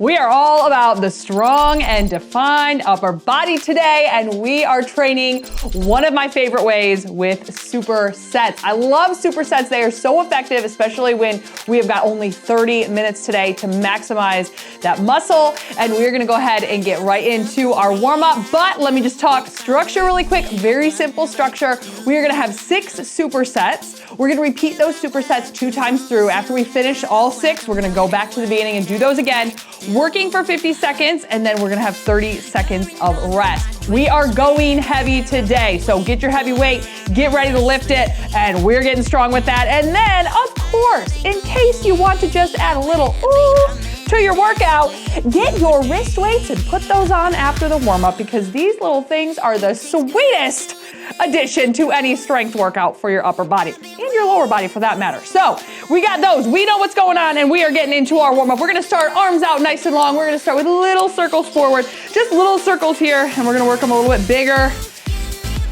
We are all about the strong and defined upper body today, and we are training one of my favorite ways with supersets. I love supersets. They are so effective, especially when we have got only 30 minutes today to maximize that muscle. And we're gonna go ahead and get right into our warm-up. But let me just talk structure really quick. Very simple structure. We are gonna have 6 supersets. We're gonna repeat those supersets 2 times through. After we finish all 6, we're gonna go back to the beginning and do those again, working for 50 seconds, and then we're gonna have 30 seconds of rest. We are going heavy today, so get your heavy weight, get ready to lift it, and we're getting strong with that. And then, of course, in case you want to just add a little ooh to your workout, get your wrist weights and put those on after the warm-up, because these little things are the sweetest addition to any strength workout for your upper body and your lower body for that matter. So we got those, we know what's going on, and we are getting into our warm-up. We're gonna start arms out nice and long. We're gonna start with little circles forward, just little circles here, and we're gonna work them a little bit bigger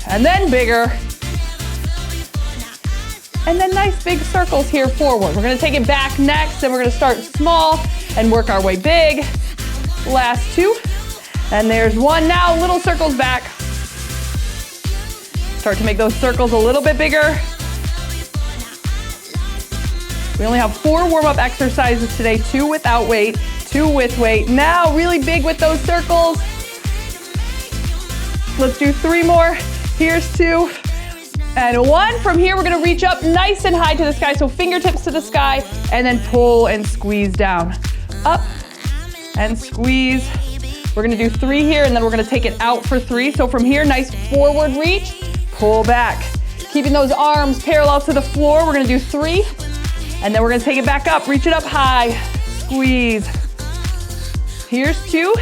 and then bigger. And then nice big circles here forward. We're gonna take it back next, and we're gonna start small and work our way big. Last 2. And there's 1 now, little circles back. Start to make those circles a little bit bigger. We only have 4 warm-up exercises today, 2 without weight, 2 with weight. Now really big with those circles. Let's do 3 more. Here's 2. And 1. From here, we're gonna reach up nice and high to the sky, so fingertips to the sky, and then pull and squeeze down. Up and squeeze. We're gonna do 3 here, and then we're gonna take it out for 3. So from here, nice forward reach, pull back. Keeping those arms parallel to the floor, we're gonna do 3, and then we're gonna take it back up, reach it up high, squeeze. Here's 2.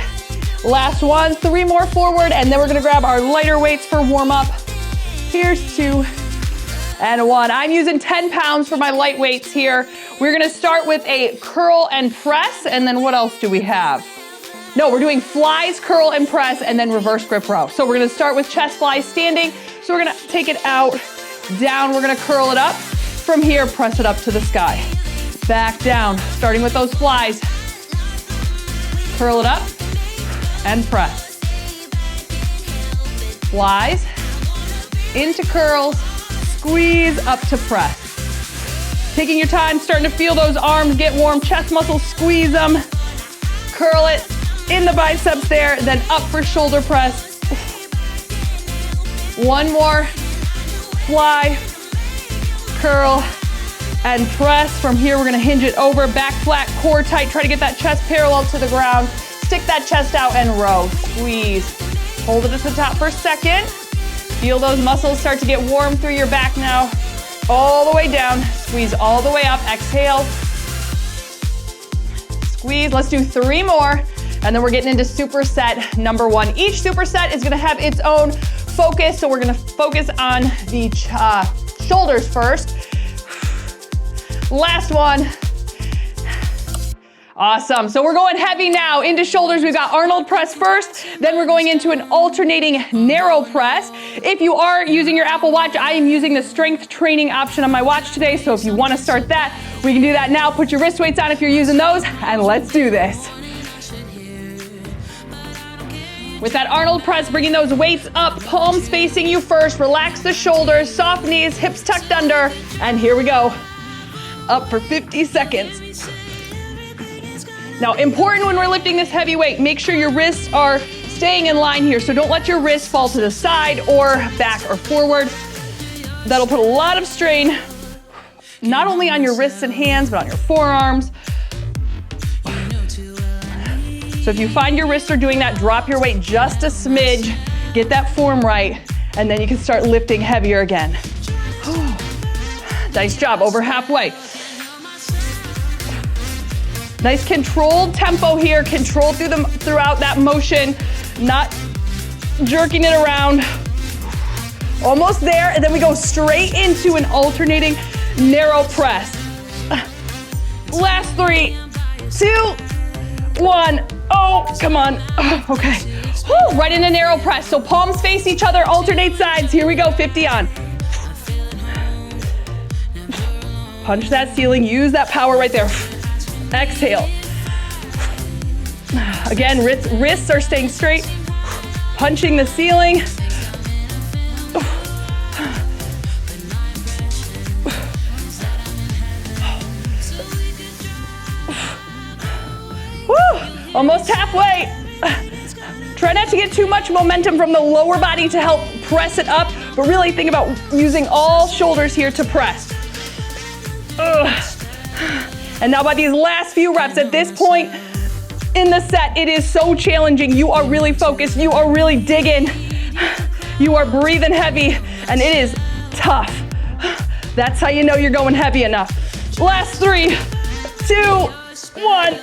Last 1, 3 more forward, and then we're gonna grab our lighter weights for warm-up. Here's 2 and 1. I'm using 10 pounds for my light weights here. We're gonna start with a curl and press, and then what else do we have? No, we're doing flies, curl and press, and then reverse grip row. So we're gonna start with chest flies standing. So we're gonna take it out, down, we're gonna curl it up. From here, press it up to the sky. Back down, starting with those flies. Curl it up and press. Flies, into curls, squeeze up to press. Taking your time, starting to feel those arms get warm, chest muscles, squeeze them. Curl it in the biceps there, then up for shoulder press. 1 more, fly, curl, and press. From here, we're gonna hinge it over, back flat, core tight. Try to get that chest parallel to the ground. Stick that chest out and row, squeeze. Hold it at the top for a second. Feel those muscles start to get warm through your back now. All the way down, squeeze all the way up, exhale. Squeeze, let's do 3 more, and then we're getting into superset number 1. Each superset is gonna have its own focus, so we're gonna focus on the shoulders first. Last one. Awesome, so we're going heavy now into shoulders. We've got Arnold press first, then we're going into an alternating narrow press. If you are using your Apple Watch, I am using the strength training option on my watch today, so if you wanna start that, we can do that now. Put your wrist weights on if you're using those, and let's do this. With that Arnold press, bringing those weights up, palms facing you first, relax the shoulders, soft knees, hips tucked under, and here we go. Up for 50 seconds. Now, important when we're lifting this heavy weight, make sure your wrists are staying in line here, so don't let your wrists fall to the side or back or forward. That'll put a lot of strain, not only on your wrists and hands, but on your forearms. So if you find your wrists are doing that, drop your weight just a smidge, get that form right, and then you can start lifting heavier again. Nice job, over halfway. Nice controlled tempo here, controlled throughout that motion, not jerking it around. Almost there, and then we go straight into an alternating narrow press. Last 3, 2, 1. Oh, come on. Oh, okay. Whew, right into narrow press. So palms face each other, alternate sides. Here we go, 50 on. Punch that ceiling, use that power right there. Exhale. Again, wrists are staying straight, punching the ceiling. Woo! Almost halfway. Try not to get too much momentum from the lower body to help press it up, but really think about using all shoulders here to press. And now by these last few reps, at this point in the set, it is so challenging. You are really focused, you are really digging, you are breathing heavy, and it is tough. That's how you know you're going heavy enough. Last 3, 2, 1.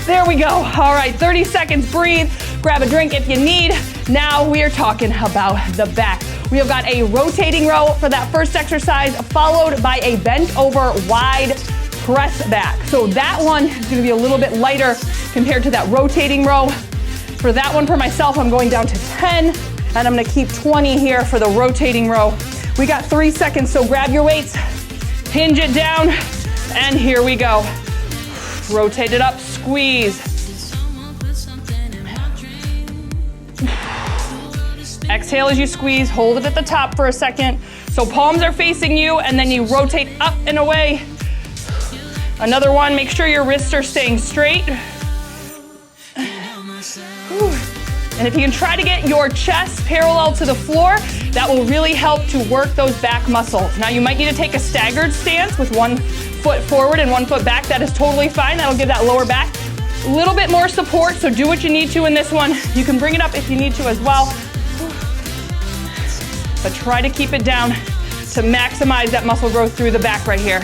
There we go. All right, 30 seconds, breathe, grab a drink if you need. Now we are talking about the back. We have got a rotating row for that first exercise, followed by a bent over wide press back. So that one is gonna be a little bit lighter compared to that rotating row. For that one, for myself, I'm going down to 10, and I'm gonna keep 20 here for the rotating row. We got 3 seconds, so grab your weights, hinge it down, and here we go. Rotate it up, squeeze. Exhale as you squeeze, hold it at the top for a second. So palms are facing you, and then you rotate up and away. Another one, make sure your wrists are staying straight. And if you can try to get your chest parallel to the floor, that will really help to work those back muscles. Now you might need to take a staggered stance with one foot forward and one foot back. That is totally fine. That'll give that lower back a little bit more support, so do what you need to in this one. You can bring it up if you need to as well. But try to keep it down to maximize that muscle growth through the back right here.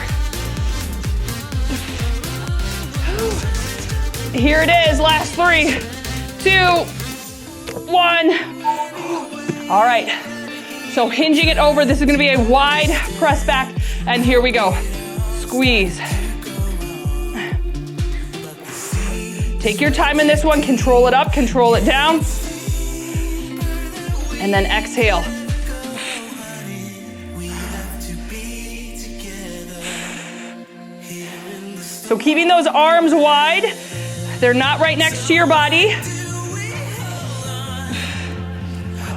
Here it is, last 3, 2, 1. All right, so hinging it over, this is gonna be a wide press back, and here we go. Squeeze. Take your time in this one, control it up, control it down, and then exhale. So keeping those arms wide, they're not right next to your body.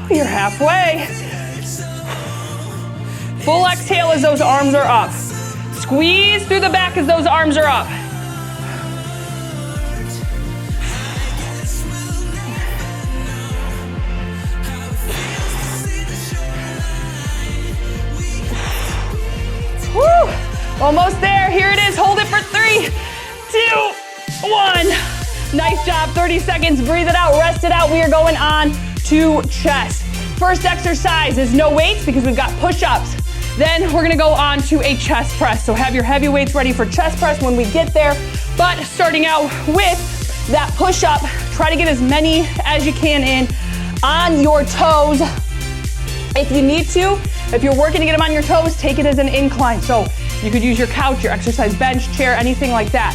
You're halfway. Full exhale as those arms are up. Squeeze through the back as those arms are up. Woo! Almost there. Here it is. Hold it for 3, 2, 1. Nice job. 30 seconds. Breathe it out. Rest it out. We are going on to chest. First exercise is no weights because we've got push-ups. Then we're gonna go on to a chest press. So have your heavy weights ready for chest press when we get there. But starting out with that push-up, try to get as many as you can in on your toes. If you need to, if you're working to get them on your toes, take it as an incline. So you could use your couch, your exercise bench, chair, anything like that.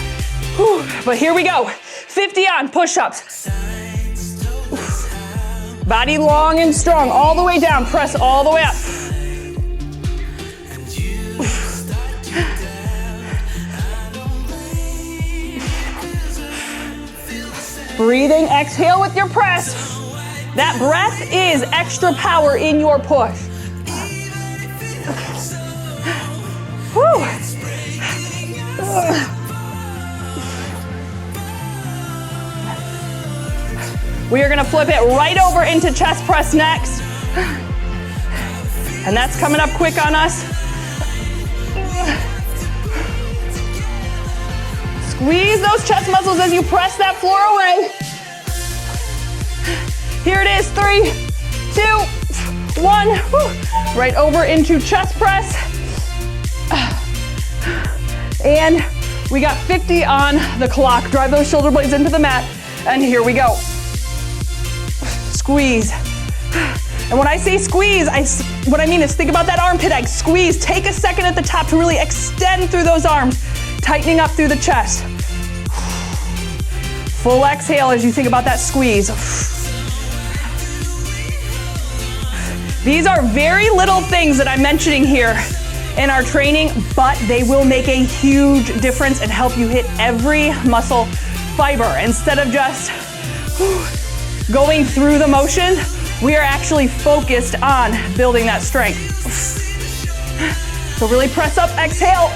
Whew. But here we go. 50 on push-ups. Body long and strong, all the way down. Press all the way up. Breathing, exhale with your press. That breath is extra power in your push. Whew. We are gonna flip it right over into chest press next. And that's coming up quick on us. Squeeze those chest muscles as you press that floor away. Here it is, 3, 2, 1. Whew. Right over into chest press. And we got 50 on the clock. Drive those shoulder blades into the mat. And here we go. Squeeze. And when I say squeeze, what I mean is think about that armpit egg. Squeeze. Take a second at the top to really extend through those arms, tightening up through the chest. Full exhale as you think about that squeeze. These are very little things that I'm mentioning here in our training, but they will make a huge difference and help you hit every muscle fiber. Instead of just going through the motion, we are actually focused on building that strength. So really press up, exhale.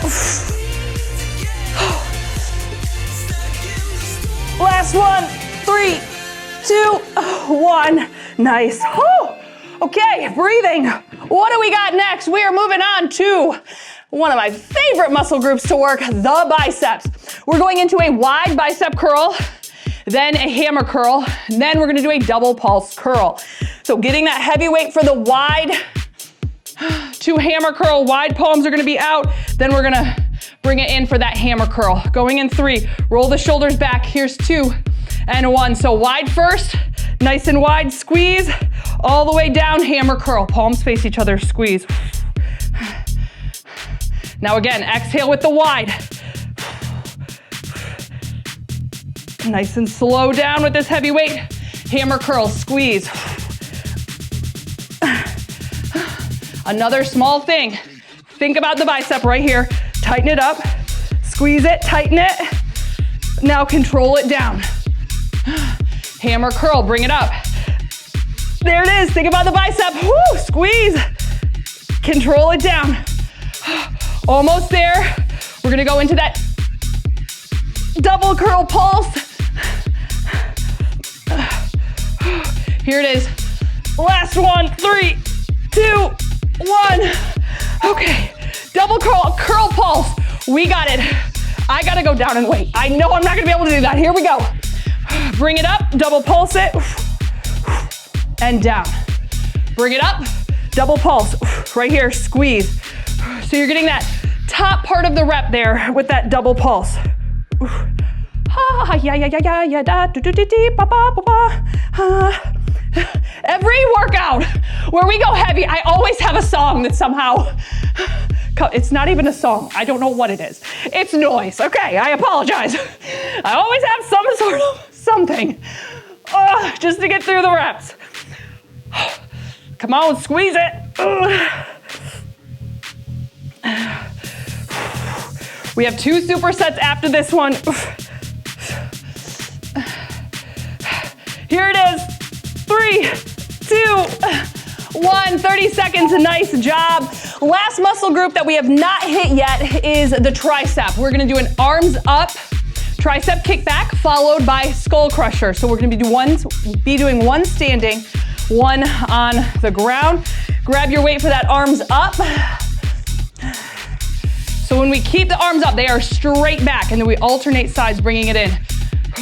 Last one, 3, 2, 1. Nice. Okay, breathing. What do we got next? We are moving on to one of my favorite muscle groups to work, the biceps. We're going into a wide bicep curl, then a hammer curl, and then we're gonna do a double pulse curl. So getting that heavy weight for the wide, 2 hammer curl, wide palms are gonna be out, then we're gonna bring it in for that hammer curl. Going in 3, roll the shoulders back, here's 2 and 1. So wide first, nice and wide, squeeze, all the way down, hammer curl, palms face each other, squeeze. Now again, exhale with the wide. Nice and slow down with this heavy weight. Hammer curl, squeeze. Another small thing. Think about the bicep right here. Tighten it up, squeeze it, tighten it. Now control it down. Hammer curl, bring it up. There it is, think about the bicep. Woo, squeeze, control it down. Almost there. We're gonna go into that double curl pulse. Here it is. Last one, 3, 2, 1. Okay, double curl pulse. We got it. I gotta go down and wait. I know I'm not gonna be able to do that. Here we go. Bring it up, double pulse it, and down. Bring it up, double pulse. Right here, squeeze. So you're getting that top part of the rep there with that double pulse. Every workout where we go heavy, I always have a song that somehow, it's not even a song. I don't know what it is. It's noise. Okay, I apologize. I always have some sort of something just to get through the reps. Come on, squeeze it. We have 2 supersets after this one. Here it is. 3, 2, 1. 30 seconds. Nice job. Last muscle group that we have not hit yet is the tricep. We're gonna do an arms up tricep kickback followed by skull crusher. So we're gonna be doing 1 standing, 1 on the ground. Grab your weight for that arms up. So when we keep the arms up, they are straight back, and then we alternate sides, bringing it in.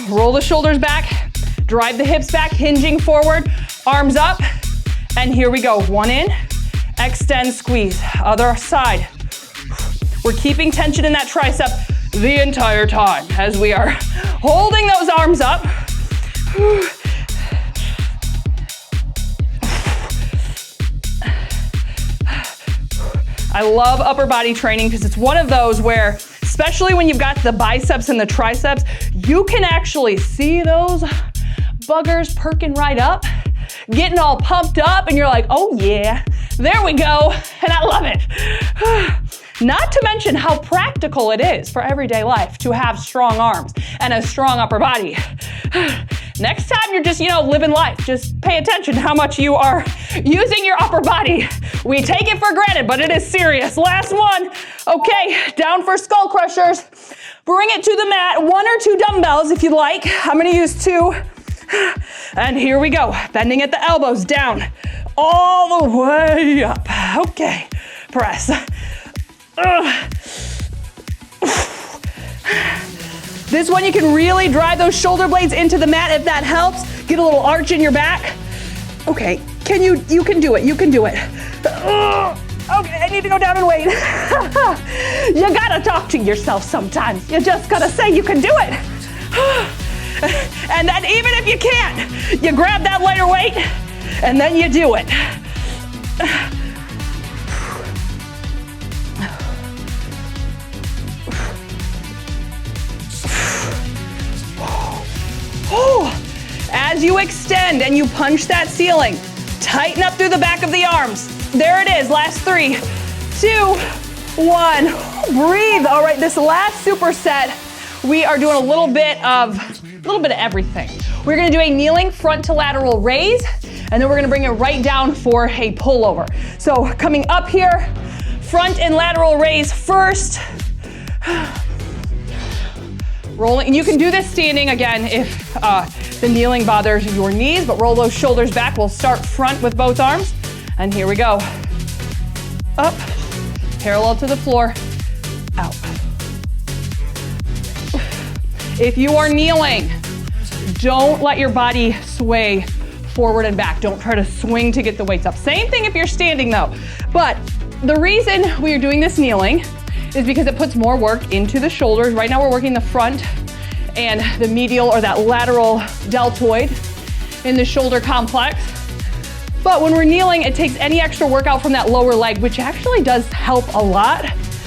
Roll the shoulders back, drive the hips back, hinging forward, arms up, and here we go. 1 in, extend, squeeze. Other side. We're keeping tension in that tricep the entire time as we are holding those arms up. I love upper body training because it's one of those where, especially when you've got the biceps and the triceps, you can actually see those buggers perking right up, getting all pumped up, and you're like, oh yeah, there we go, and I love it. Not to mention how practical it is for everyday life to have strong arms and a strong upper body. Next time you're just, living life, just pay attention to how much you are using your upper body. We take it for granted, but it is serious. Last one. Okay, down for skull crushers. Bring it to the mat, 1 or 2 dumbbells if you'd like. I'm gonna use 2. And here we go, bending at the elbows, down, all the way up. Okay, press. This one you can really drive those shoulder blades into the mat if that helps. Get a little arch in your back. Okay, you can do it, you can do it. Okay, I need to go down and wait. You gotta talk to yourself sometimes. You just gotta say you can do it. And then even if you can't, you grab that lighter weight and then you do it. As you extend and you punch that ceiling, tighten up through the back of the arms. There it is, last 3, 2, 1. Breathe. All right, this last superset, we are doing a little bit of little bit of everything. We're gonna do a kneeling front to lateral raise, and then we're gonna bring it right down for a pullover. So coming up here, front and lateral raise first. Rolling, and you can do this standing again if the kneeling bothers your knees, but roll those shoulders back. We'll start front with both arms, and here we go. Up, parallel to the floor, out. If you are kneeling, don't let your body sway forward and back. Don't try to swing to get the weights up. Same thing if you're standing though. But the reason we are doing this kneeling is because it puts more work into the shoulders. Right now we're working the front and the medial or that lateral deltoid in the shoulder complex. But when we're kneeling, it takes any extra workout from that lower leg, which actually does help a lot.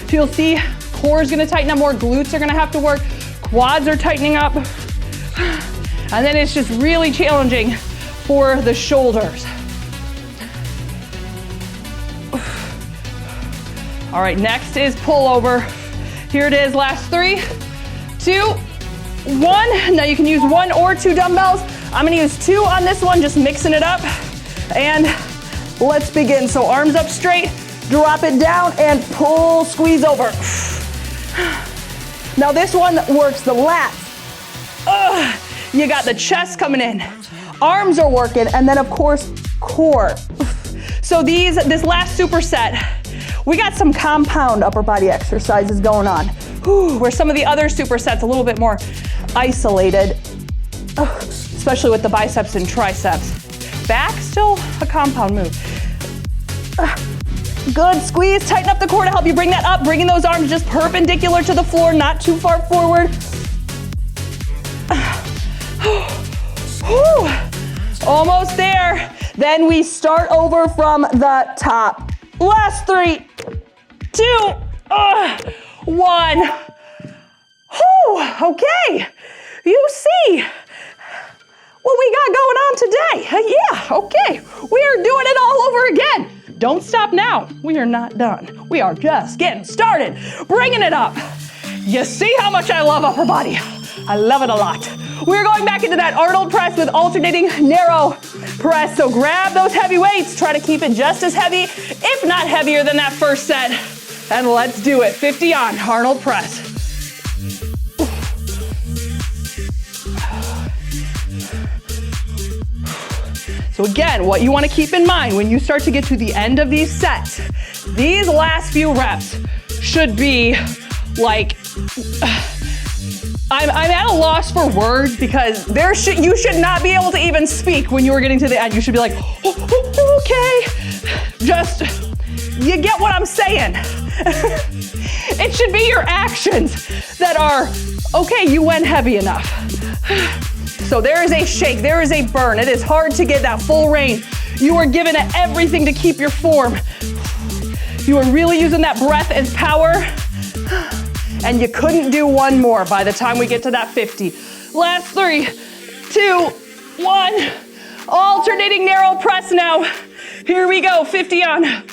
So you'll see core is gonna tighten up more, glutes are gonna have to work, quads are tightening up. And then it's just really challenging for the shoulders. All right, next is pullover. Here it is, last 3, 2, 1. Now you can use 1 or 2 dumbbells. I'm gonna use 2 on this one, just mixing it up. And let's begin. So arms up straight, drop it down and pull, squeeze over. Now this one works the lats. You got the chest coming in. Arms are working, and then of course, core. So this last superset, we got some compound upper body exercises going on. Where some of the other supersets a little bit more isolated, especially with the biceps and triceps. Back, still a compound move. Good, squeeze, tighten up the core to help you bring that up, bringing those arms just perpendicular to the floor, not too far forward. Almost there. Then we start over from the top. Last 3, 2, 1. Okay, you see what we got going on today. Yeah, okay, we are doing it all over again. Don't stop now. We are not done. We are just getting started, bringing it up. You see how much I love upper body. I love it a lot. We're going back into that Arnold press with alternating narrow press. So grab those heavy weights. Try to keep it just as heavy, if not heavier than that first set. And let's do it. 50 on Arnold press. So again, what you want to keep in mind when you start to get to the end of these sets, these last few reps should be like, I'm at a loss for words because you should not be able to even speak when you are getting to the end. You should be like, okay, just, you get what I'm saying. It should be your actions that are, okay, you went heavy enough. So there is a shake, there is a burn. It is hard to get that full range. You are giving it everything to keep your form. You are really using that breath as power. And you couldn't do one more by the time we get to that 50. Last 3, 2, 1. Alternating narrow press now. Here we go, 50 on.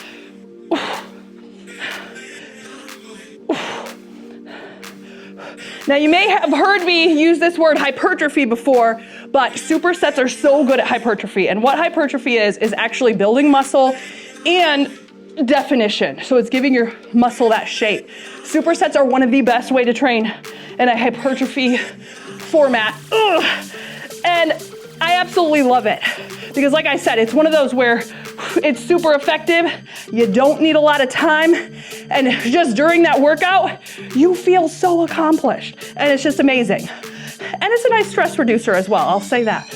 Now you may have heard me use this word hypertrophy before, but supersets are so good at hypertrophy. And what hypertrophy is actually building muscle and definition. So it's giving your muscle that shape. Supersets are one of the best way to train in a hypertrophy format. And I absolutely love it. Because like I said, it's one of those where it's super effective. You don't need a lot of time. And just during that workout, you feel so accomplished. And it's just amazing. And it's a nice stress reducer as well, I'll say that.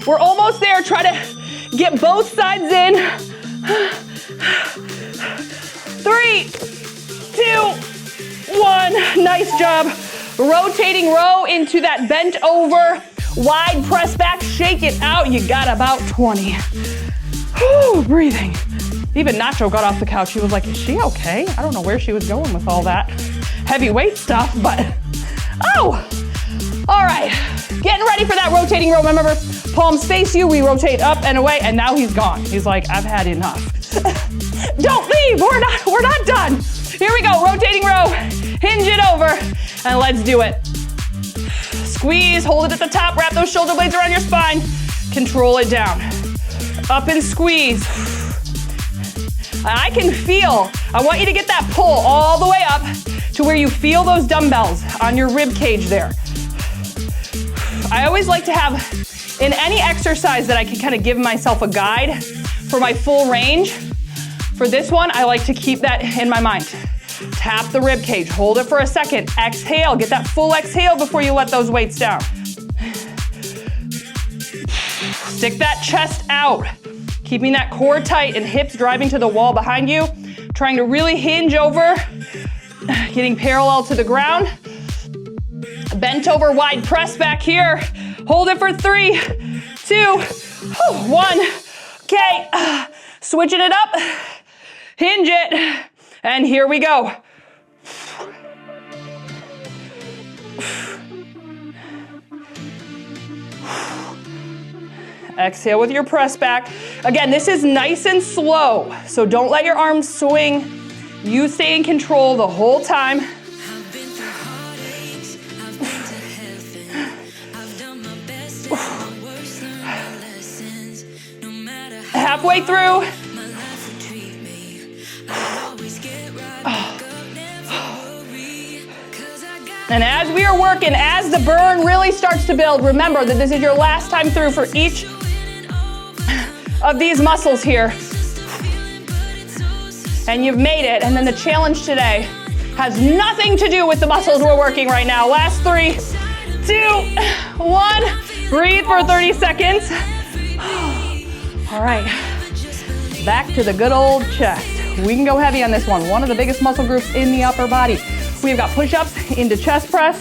We're almost there. Try to get both sides in. 3, 2, 1. Nice job. Rotating row into that bent over, wide press back. Shake it out. You got about 20. Whew, breathing. Even Nacho got off the couch. He was like, is she okay? I don't know where she was going with all that heavyweight stuff, but oh. All right, getting ready for that rotating row. Remember, palms face you, we rotate up and away, and now he's gone. He's like, I've had enough. Don't leave, we're not done. Here we go, rotating row, hinge it over, and let's do it. Squeeze, hold it at the top, wrap those shoulder blades around your spine. Control it down. Up and squeeze. I can feel, I want you to get that pull all the way up to where you feel those dumbbells on your rib cage there. I always like to have, in any exercise that I can kind of give myself a guide for my full range, for this one, I like to keep that in my mind. Tap the rib cage, hold it for a second, exhale, get that full exhale before you let those weights down. Stick that chest out, keeping that core tight and hips driving to the wall behind you, trying to really hinge over, getting parallel to the ground. Bent over wide press back here. Hold it for 3, 2, 1. Okay, switching it up, hinge it, and here we go. Exhale with your press back. Again, this is nice and slow, so don't let your arms swing. You stay in control the whole time. Halfway through. And as we are working, as the burn really starts to build, remember that this is your last time through for each of these muscles here. And you've made it. And then the challenge today has nothing to do with the muscles we're working right now. Last 3, 2, 1. Breathe for 30 seconds. All right, back to the good old chest. We can go heavy on this one. One of the biggest muscle groups in the upper body. We've got push-ups into chest press.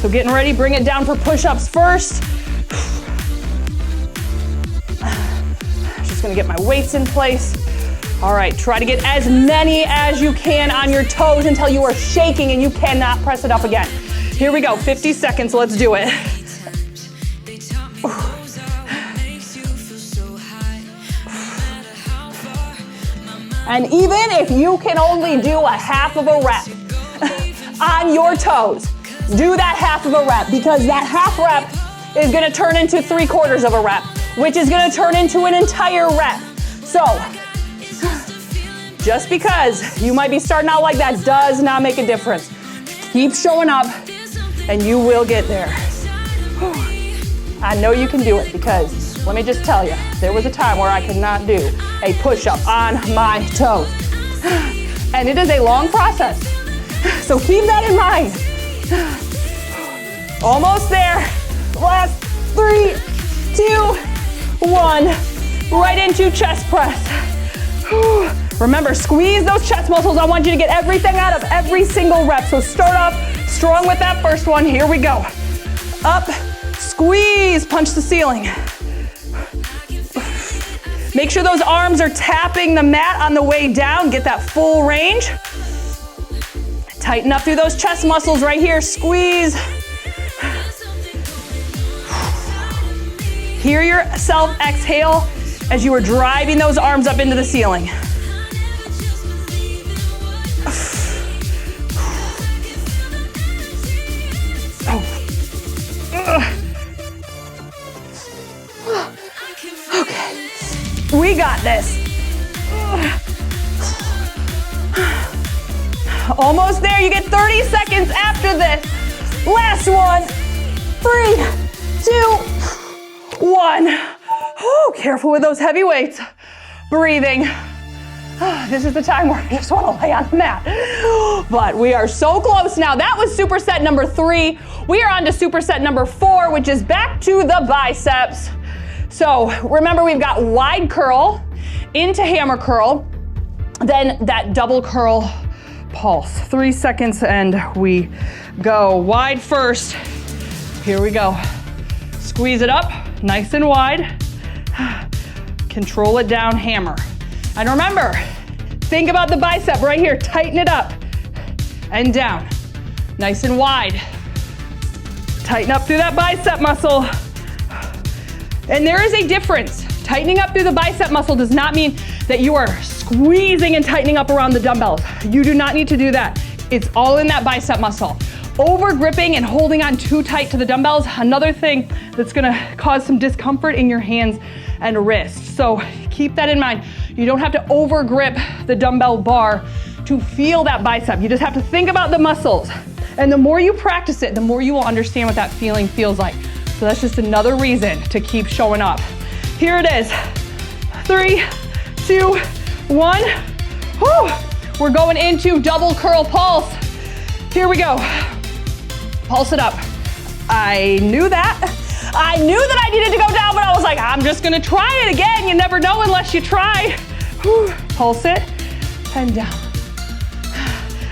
So getting ready, bring it down for push-ups first. Just gonna get my weights in place. All right, try to get as many as you can on your toes until you are shaking and you cannot press it up again. Here we go, 50 seconds, let's do it. And even if you can only do a half of a rep on your toes, do that half of a rep, because that half rep is gonna turn into 3/4 of a rep, which is gonna turn into an entire rep. So, just because you might be starting out like that does not make a difference. Keep showing up and you will get there. I know you can do it, because let me just tell you, there was a time where I could not do a push-up on my toes. And it is a long process. So keep that in mind. Almost there. Last 3, 2, 1. Right into chest press. Remember, squeeze those chest muscles. I want you to get everything out of every single rep. So start off strong with that first one. Here we go. Up, squeeze, punch the ceiling. Make sure those arms are tapping the mat on the way down. Get that full range. Tighten up through those chest muscles right here. Squeeze. Hear yourself exhale as you are driving those arms up into the ceiling. Okay, we got this. Almost there, you get 30 seconds after this. Last one, 3, 2, 1. Oh, careful with those heavy weights. Breathing. This is the time where I just want to lay on the mat. But we are so close now. That was superset number 3. We are on to superset number 4, which is back to the biceps. So remember, we've got wide curl into hammer curl, then that double curl pulse. 3 seconds and we go. Wide first. Here we go. Squeeze it up, nice and wide. Control it down, hammer. And remember, think about the bicep right here. Tighten it up and down. Nice and wide. Tighten up through that bicep muscle. And there is a difference. Tightening up through the bicep muscle does not mean that you are squeezing and tightening up around the dumbbells. You do not need to do that. It's all in that bicep muscle. Over gripping and holding on too tight to the dumbbells, another thing that's gonna cause some discomfort in your hands and wrists. So keep that in mind. You don't have to over grip the dumbbell bar to feel that bicep. You just have to think about the muscles. And the more you practice it, the more you will understand what that feeling feels like. So that's just another reason to keep showing up. Here it is. 3, 2, 1. Whew. We're going into double curl pulse. Here we go. Pulse it up. I knew that. I knew that I needed to go down, but I was like, I'm just gonna try it again. You never know unless you try. Whew. Pulse it and down.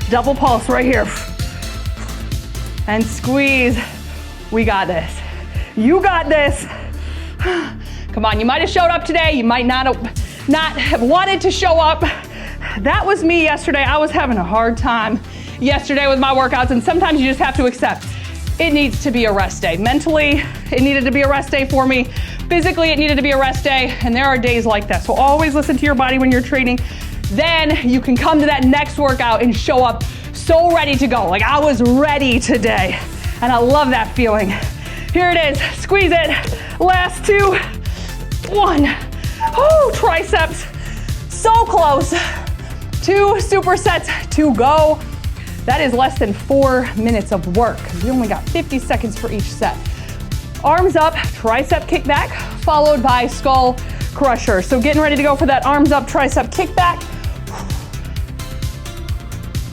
Double pulse right here. And squeeze. We got this. You got this. Come on, you might have showed up today. You might not have wanted to show up. That was me yesterday. I was having a hard time yesterday with my workouts, and sometimes you just have to accept it needs to be a rest day. Mentally, it needed to be a rest day for me. Physically, it needed to be a rest day, and there are days like that. So always listen to your body when you're training. Then you can come to that next workout and show up so ready to go. Like I was ready today, and I love that feeling. Here it is, squeeze it. Last 2, 1. Oh, triceps, so close. 2 supersets to go. That is less than 4 minutes of work. We only got 50 seconds for each set. Arms up, tricep kickback, followed by skull crusher. So getting ready to go for that arms up tricep kickback.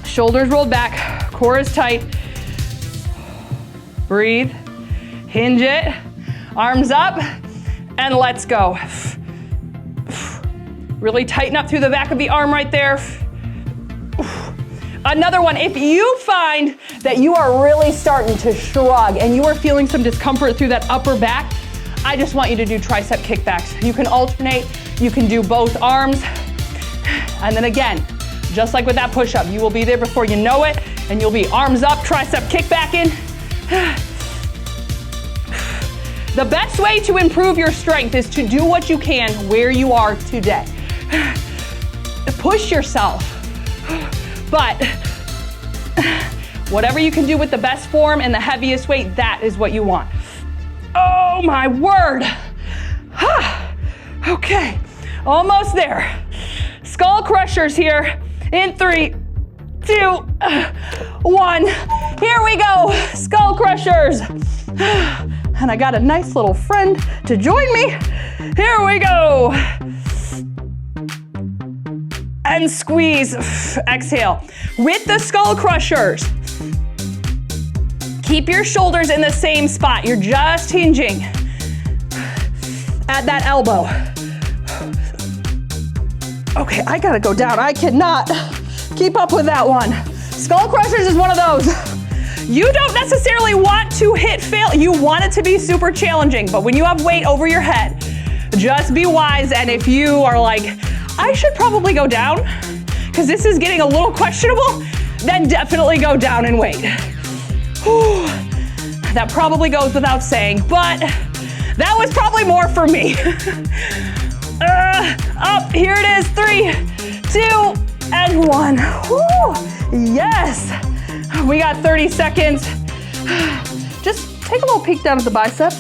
Shoulders rolled back, core is tight. Breathe, hinge it, arms up, and let's go. Really tighten up through the back of the arm right there. Another one, if you find that you are really starting to shrug and you are feeling some discomfort through that upper back, I just want you to do tricep kickbacks. You can alternate, you can do both arms. And then again, just like with that push-up, you will be there before you know it, and you'll be arms up, tricep kickback in. The best way to improve your strength is to do what you can where you are today. Push yourself. But whatever you can do with the best form and the heaviest weight, that is what you want. Oh my word. Okay, almost there. Skull crushers here in 3, 2, 1. Here we go, skull crushers. And I got a nice little friend to join me. Here we go. And squeeze, exhale. With the skull crushers, keep your shoulders in the same spot. You're just hinging at that elbow. Okay, I gotta go down. I cannot keep up with that one. Skull crushers is one of those. You don't necessarily want to hit fail. You want it to be super challenging, but when you have weight over your head, just be wise. And if you are like, I should probably go down because this is getting a little questionable, then definitely go down in weight. Whew. That probably goes without saying, but that was probably more for me. Up, here it is, 3, 2, and 1. Whew. Yes, we got 30 seconds. Just take a little peek down at the biceps.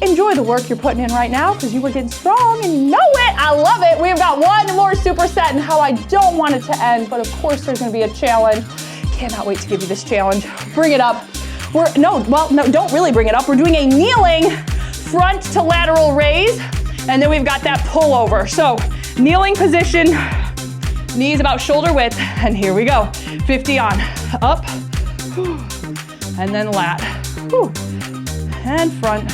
Enjoy the work you're putting in right now because you were getting strong and know it. I love it. We've got one more superset and how I don't want it to end, but of course there's gonna be a challenge. Cannot wait to give you this challenge. Bring it up. No, don't really bring it up. We're doing a kneeling front to lateral raise, and then we've got that pullover. So kneeling position, knees about shoulder width, and here we go. 50 on, up, and then lat, and front.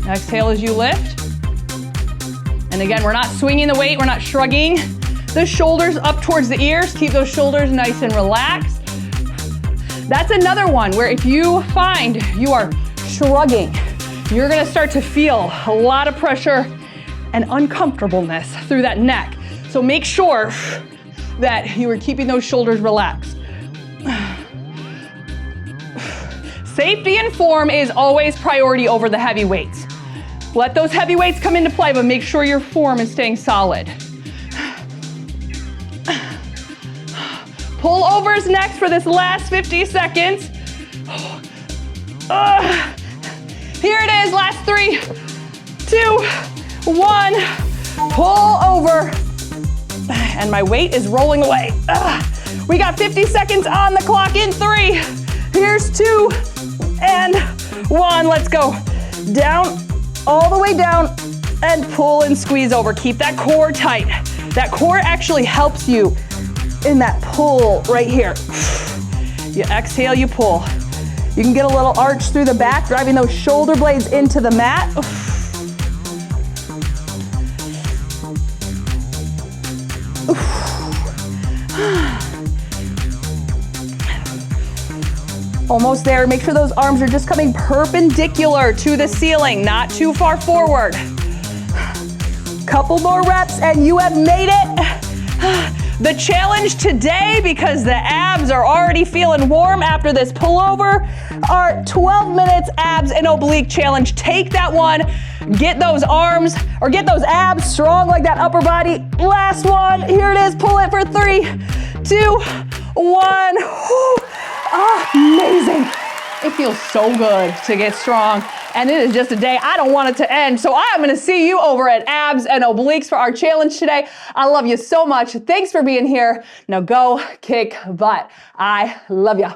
Exhale as you lift. And again, we're not swinging the weight, we're not shrugging the shoulders up towards the ears. Keep those shoulders nice and relaxed. That's another one where if you find you are shrugging, you're gonna start to feel a lot of pressure and uncomfortableness through that neck. So make sure that you are keeping those shoulders relaxed. Safety and form is always priority over the heavy weights. Let those heavy weights come into play, but make sure your form is staying solid. Pull over is next for this last 50 seconds. Here it is, last 3, 2, 1. Pull over. And my weight is rolling away. We got 50 seconds on the clock in 3. Here's 2 and 1. Let's go. Down, all the way down, and pull and squeeze over. Keep that core tight. That core actually helps you in that pull right here. You exhale, you pull. You can get a little arch through the back, driving those shoulder blades into the mat. Almost there. Make sure those arms are just coming perpendicular to the ceiling, not too far forward. Couple more reps and you have made it. The challenge today, because the abs are already feeling warm after this pullover, our 12 minutes abs and oblique challenge. Take that one, get those arms or get those abs strong like that upper body. Last one, here it is, pull it for 3, 2, 1. Amazing. It feels so good to get strong. And it is just a day I don't want it to end. So I'm gonna see you over at Abs and Obliques for our challenge today. I love you so much. Thanks for being here. Now go kick butt. I love you.